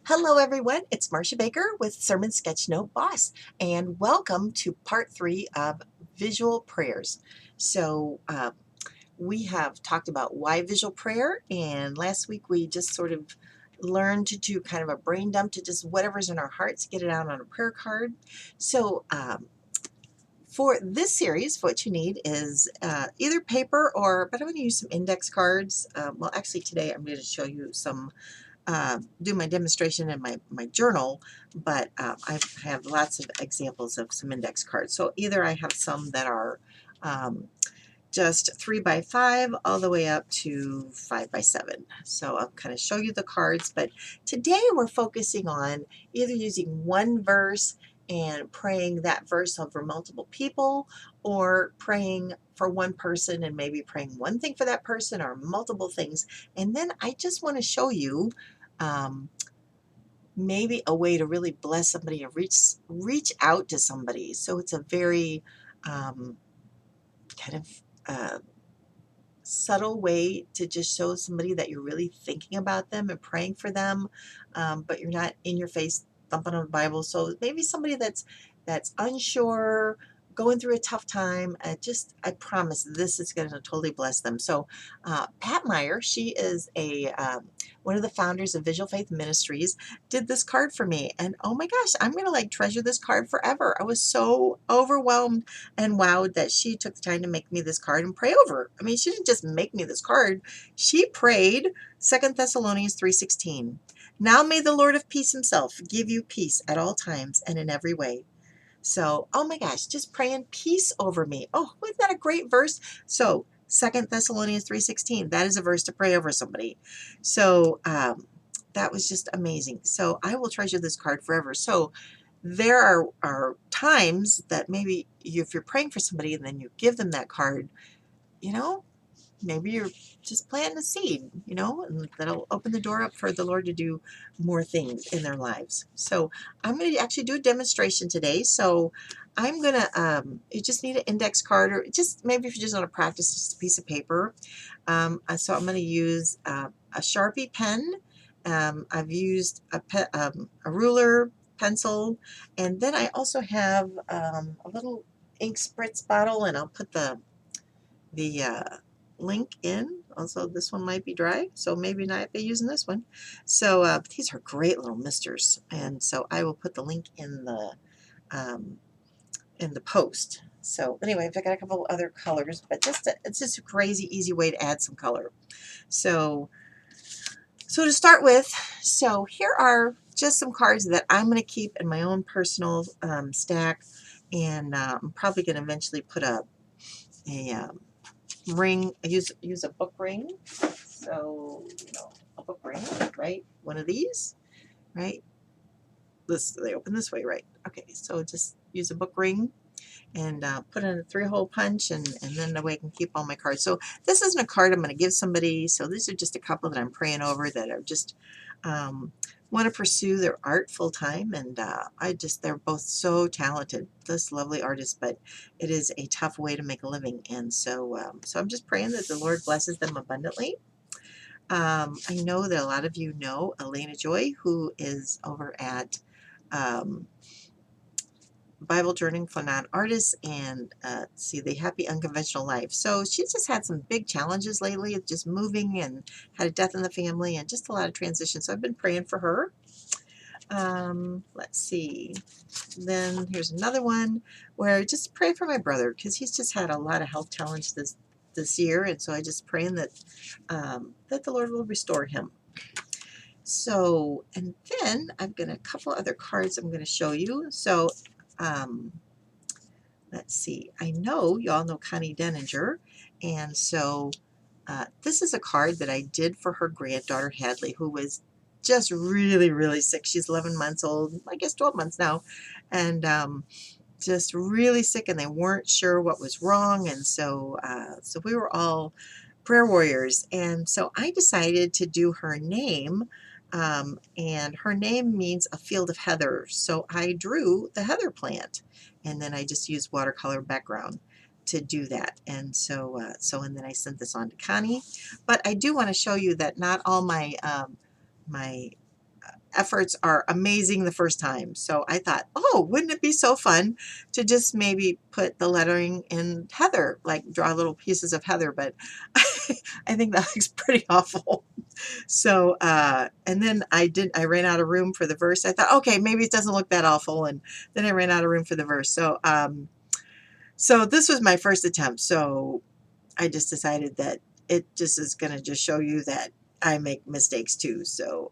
Hello, everyone. It's Marcia Baker with Sermon Sketchnote Boss, and welcome to part 3 of visual prayers. We have talked about why visual prayer, and last week we just sort of learned to do kind of a brain dump to just whatever's in our hearts, get it out on a prayer card. So, for this series, what you need is either paper but I'm going to use some index cards. Well, actually, today I'm going to show you some do my demonstration in my journal, but I have lots of examples of some index cards. So either I have some that are just 3 by 5 all the way up to 5 by 7. So I'll kind of show you the cards, but today we're focusing on either using one verse and praying that verse over multiple people, or praying for one person and maybe praying one thing for that person or multiple things. And then I just want to show you um, maybe a way to really bless somebody or reach out to somebody. So it's a very kind of subtle way to just show somebody that you're really thinking about them and praying for them, but you're not in your face thumping on the Bible. So maybe somebody that's unsure, going through a tough time. I promise this is going to totally bless them. So Pat Meyer, she is a one of the founders of Visual Faith Ministries, did this card for me, and oh my gosh, I'm going to like treasure this card forever. I was so overwhelmed and wowed that she took the time to make me this card and pray over. I mean, she didn't just make me this card. She prayed 2 Thessalonians 3:16. Now may the Lord of peace himself give you peace at all times and in every way. So, oh my gosh, just praying peace over me. Oh, isn't that a great verse? So, 2 Thessalonians 3:16, that is a verse to pray over somebody. So, that was just amazing. So, I will treasure this card forever. So, there are times that maybe if you're praying for somebody and then you give them that card, you know, maybe you're just planting a seed, and that'll open the door up for the Lord to do more things in their lives. So I'm going to actually do a demonstration today. So I'm going to, you just need an index card, or just maybe if you just want to practice, just a piece of paper. So I'm going to use a Sharpie pen. I've used a ruler, pencil, and then I also have a little ink spritz bottle, and I'll put the link in. Also, this one might be dry, so maybe not be using this one. So these are great little misters, and so I will put the link um, in the post. So anyway, I've got a couple other colors, but it's just a crazy easy way to add some color. So to start with, so here are just some cards that I'm going to keep in my own personal stack, and I'm probably going to eventually put a ring. I use a book ring. So a book ring, right? One of these, right? They open this way, right? Okay, so just use a book ring and put in a 3-hole punch, and then that way I can keep all my cards. So this isn't a card I'm going to give somebody. So these are just a couple that I'm praying over that are just want to pursue their art full time, and they're both so talented, this lovely artist, but it is a tough way to make a living, and so I'm just praying that the Lord blesses them abundantly. I know that a lot of you know Elena Joy, who is over at Bible Journeying for Non-Artists and see the Happy Unconventional Life. So she's just had some big challenges lately, of just moving and had a death in the family and just a lot of transition. So I've been praying for her. Let's see. Then here's another one where just pray for my brother, because he's just had a lot of health challenges this year, and so I just praying that that the Lord will restore him. So, and then I've got a couple other cards I'm going to show you. So, let's see. I know y'all know Connie Denninger, and so this is a card that I did for her granddaughter Hadley, who was just really, really sick. She's 11 months old, I guess 12 months now, and just really sick, and they weren't sure what was wrong, and so we were all prayer warriors, and so I decided to do her name, and her name means a field of heather, so I drew the heather plant, and then I just used watercolor background to do that, and and then I sent this on to Connie. But I do want to show you that not all my efforts are amazing the first time. So I thought, oh, wouldn't it be so fun to just maybe put the lettering in heather, like draw little pieces of heather, but I think that looks pretty awful. So, and then I ran out of room for the verse. I thought, okay, maybe it doesn't look that awful. And then I ran out of room for the verse. So, so this was my first attempt. So I just decided that it just is going to just show you that I make mistakes too. So,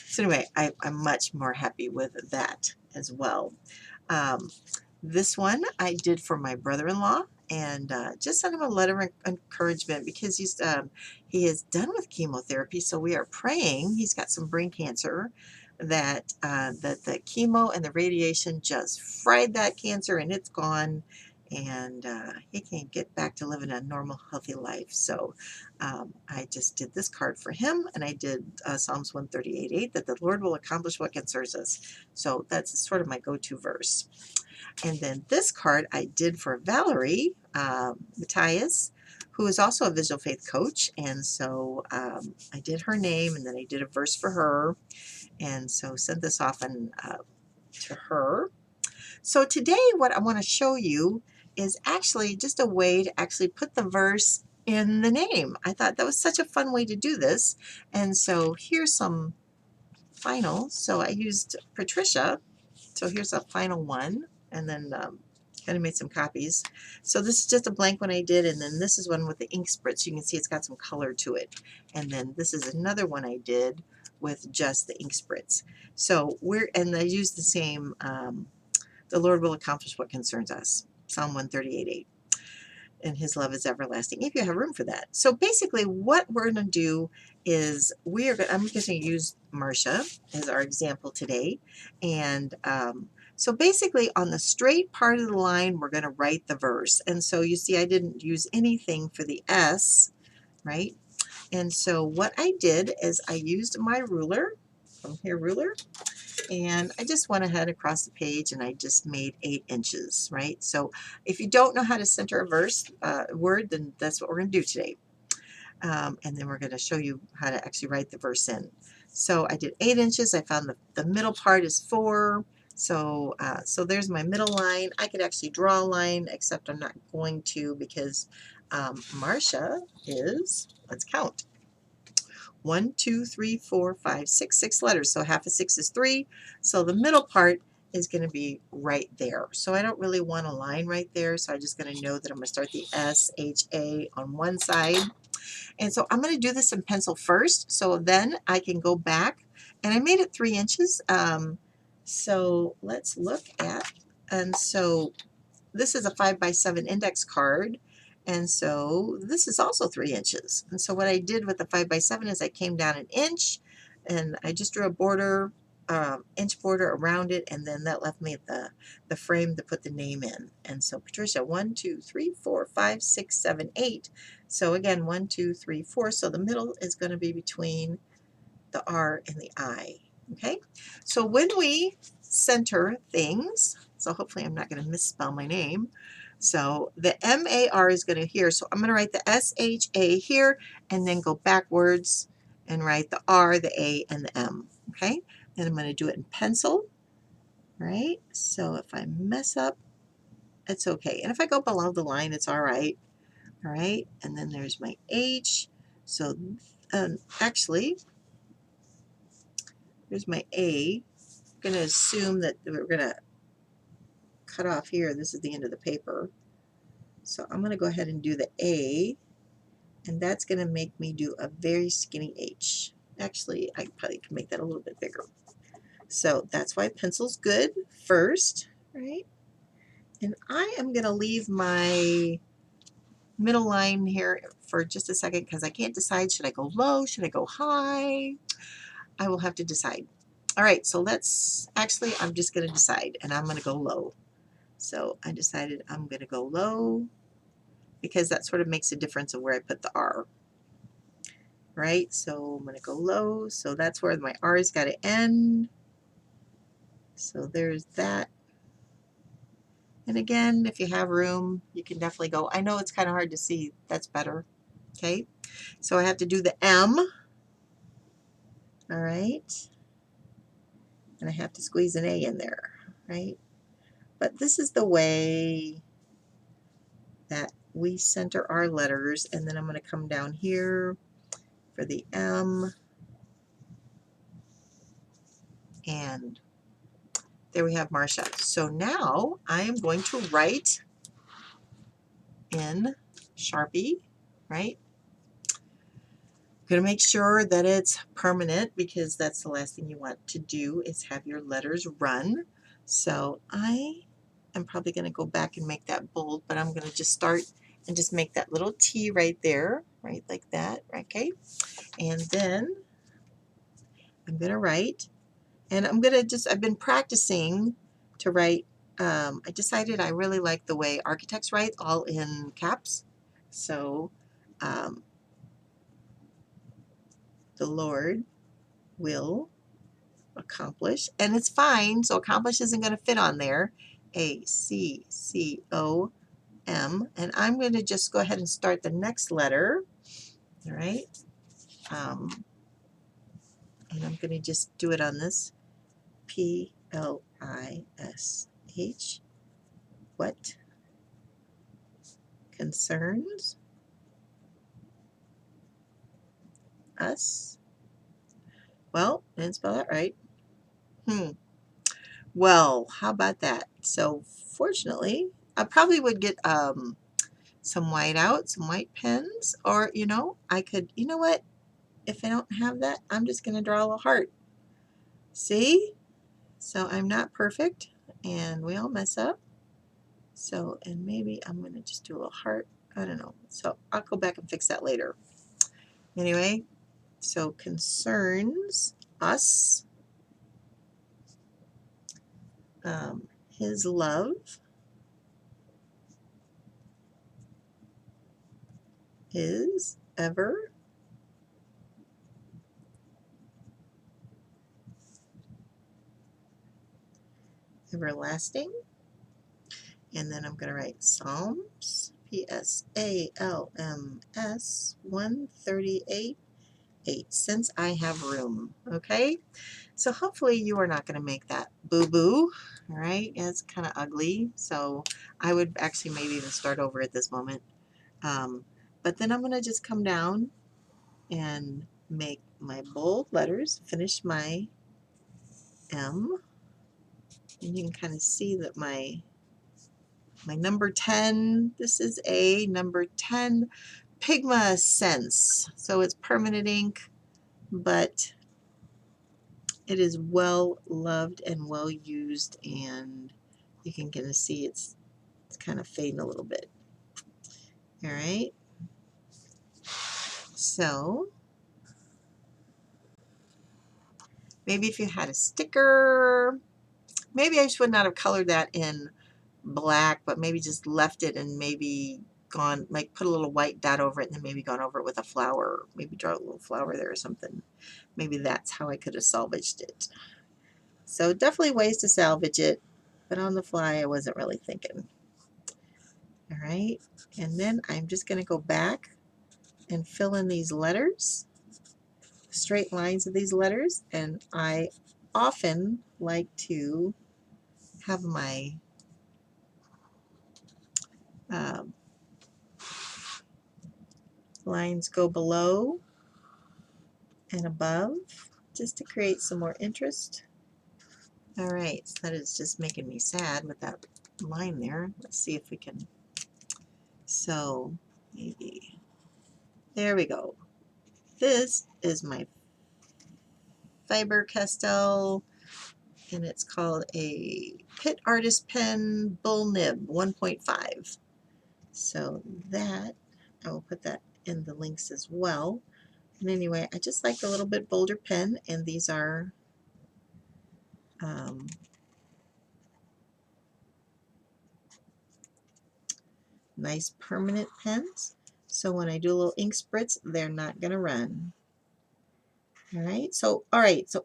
so anyway, I'm much more happy with that as well. Um, this one I did for my brother-in-law, and just sent him a letter of encouragement because he is done with chemotherapy. So we are praying. He's got some brain cancer, that that the chemo and the radiation just fried that cancer and it's gone, and he can get back to living a normal, healthy life. So I just did this card for him, and I did Psalms 138:8, that the Lord will accomplish what concerns us. So that's sort of my go-to verse. And then this card I did for Valerie Matthias, who is also a visual faith coach. And so I did her name, and then I did a verse for her. And so sent this off to her. So today what I want to show you is actually just a way to actually put the verse in the name. I thought that was such a fun way to do this. And so here's some finals. So I used Patricia. So here's a final one, and then kind of made some copies. So this is just a blank one I did, and then this is one with the ink spritz. You can see it's got some color to it. And then this is another one I did with just the ink spritz. So and I used the same, the Lord will accomplish what concerns us, Psalm 138:8. And his love is everlasting, if you have room for that. So basically what we're going to do is I'm just going to use Marcia as our example today. And so basically on the straight part of the line, we're going to write the verse. And so you see I didn't use anything for the S, right? And so what I did is I used my ruler, from here ruler, and I just went ahead across the page and I just made 8 inches, right? So if you don't know how to center a word, then that's what we're going to do today. And then we're going to show you how to actually write the verse in. So I did 8 inches. I found the middle part is 4. So, so there's my middle line. I could actually draw a line, except I'm not going to because Marcia is, let's count. 1, 2, 3, 4, 5, 6, 6 letters. So half of 6 is 3. So the middle part is going to be right there. So I don't really want a line right there. So I'm just going to know that I'm going to start the S-H-A on one side. And so I'm going to do this in pencil first. So then I can go back. And I made it 3 inches. So let's look at, and so this is a 5x7 index card. And so this is also 3 inches. And so what I did with the 5x7 is I came down 1 inch and I just drew a border, inch border around it, and then that left me the frame to put the name in. And so Patricia, 1, 2, 3, 4, 5, 6, 7, 8. So again, 1, 2, 3, 4. So the middle is going to be between the R and the I. Okay, so when we center things, so hopefully I'm not going to misspell my name. So the M-A-R is going to here. So I'm going to write the S-H-A here and then go backwards and write the R, the A, and the M. Okay, then I'm going to do it in pencil. Right, so if I mess up, it's okay. And if I go below the line, it's all right. All right, and then there's my H. So actually, here's my A. I'm going to assume that we're going to cut off here. This is the end of the paper. So I'm going to go ahead and do the A, and that's going to make me do a very skinny H. Actually, I probably can make that a little bit bigger. So that's why pencil's good first, right? And I am going to leave my middle line here for just a second because I can't decide, should I go low, should I go high? I will have to decide. All right, so I'm just going to decide, and I'm going to go low. So I decided I'm going to go low because that sort of makes a difference of where I put the R. Right, so I'm going to go low. So that's where my R's got to end. So there's that. And again, if you have room, you can definitely go. I know it's kind of hard to see. That's better. Okay, so I have to do the M. All right. and I have to squeeze an A in there, right? But this is the way that we center our letters, and then I'm going to come down here for the M, and there we have Marcia. So now I am going to write in Sharpie, right? I'm going to make sure that it's permanent because that's the last thing you want to do is have your letters run. So I am probably going to go back and make that bold, but I'm going to just start and just make that little T right there, right like that, okay? And then I'm going to write, and I'm going to just, I've been practicing to write. I decided I really like the way architects write, all in caps. So the Lord will accomplish, and it's fine, so accomplish isn't going to fit on there. A-C-C-O-M, and I'm going to just go ahead and start the next letter, all right? And I'm going to just do it on this P-L-I-S-H. What concerns us? Well, I didn't spell that right. Well, how about that? So fortunately, I probably would get some white out, some white pens, or, you know, I could, you know what? If I don't have that, I'm just going to draw a little heart. See? So I'm not perfect, and we all mess up. So, and maybe I'm going to just do a little heart. I don't know. So I'll go back and fix that later. Anyway, so concerns us, his love is everlasting. And then I'm going to write Psalms, P-S-A-L-M-S 138, 8, since I have room. Okay, so hopefully you are not going to make that boo-boo. All right, it's kind of ugly, so I would actually maybe even start over at this moment. But then I'm going to just come down and make my bold letters, finish my M, and you can kind of see that my number 10, this is a number 10 Pigma Sense. So it's permanent ink, but it is well loved and well used, and you can kind of see it's kind of fading a little bit. All right. So maybe if you had a sticker, maybe I just would not have colored that in black, but maybe just left it and maybe gone, like put a little white dot over it and then maybe gone over it with a flower, maybe draw a little flower there or something. Maybe that's how I could have salvaged it. So definitely ways to salvage it, but on the fly I wasn't really thinking. All right, and then I'm just going to go back and fill in these letters, straight lines of these letters, and I often like to have my lines go below and above, just to create some more interest. All right, so that is just making me sad with that line there. Let's see if we can, so maybe, there we go. This is my Faber-Castell, and it's called a Pitt Artist Pen Bull Nib 1.5. So that, I will put that in the links as well. And anyway, I just like a little bit bolder pen, and these are nice permanent pens. So when I do a little ink spritz, they're not going to run. All right, so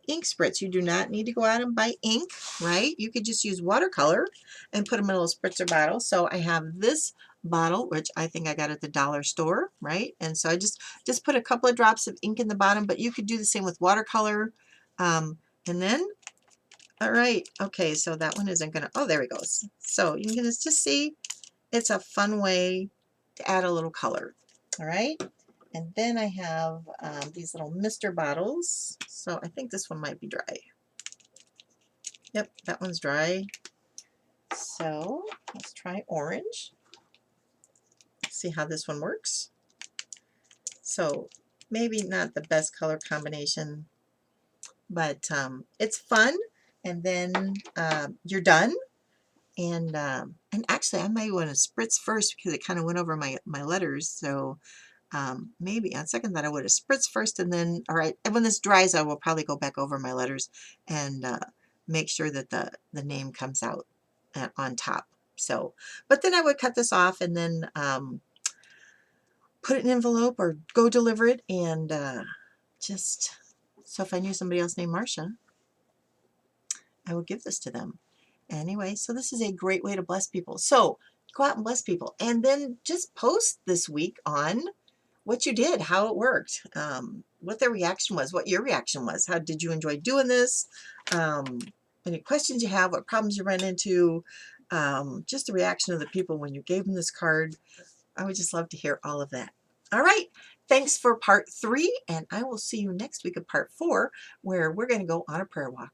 ink spritz, you do not need to go out and buy ink, right? You could just use watercolor and put them in a little spritzer bottle. So I have this bottle, which I think I got at the dollar store, right? And so I just put a couple of drops of ink in the bottom, but you could do the same with watercolor. And then All right. Okay, so that one isn't going to, oh, there it goes. So you can just see it's a fun way to add a little color. All right. And then I have these little mister bottles. So I think this one might be dry. Yep, that one's dry. So let's try orange. See how this one works. So maybe not the best color combination, but it's fun. And then you're done. And actually, I might want to spritz first because it kind of went over my letters. So maybe on second thought, I would have spritz first, and then, all right, and when this dries, I will probably go back over my letters and make sure that the name comes out on top. So, but then I would cut this off and then put it in an envelope or go deliver it, and just, so if I knew somebody else named Marcia, I would give this to them. Anyway, so this is a great way to bless people. So go out and bless people, and then just post this week on what you did, how it worked, what their reaction was, what your reaction was. How did you enjoy doing this? Any questions you have, what problems you ran into, just the reaction of the people when you gave them this card. I would just love to hear all of that. All right. Thanks for part 3, and I will see you next week of part 4, where we're going to go on a prayer walk.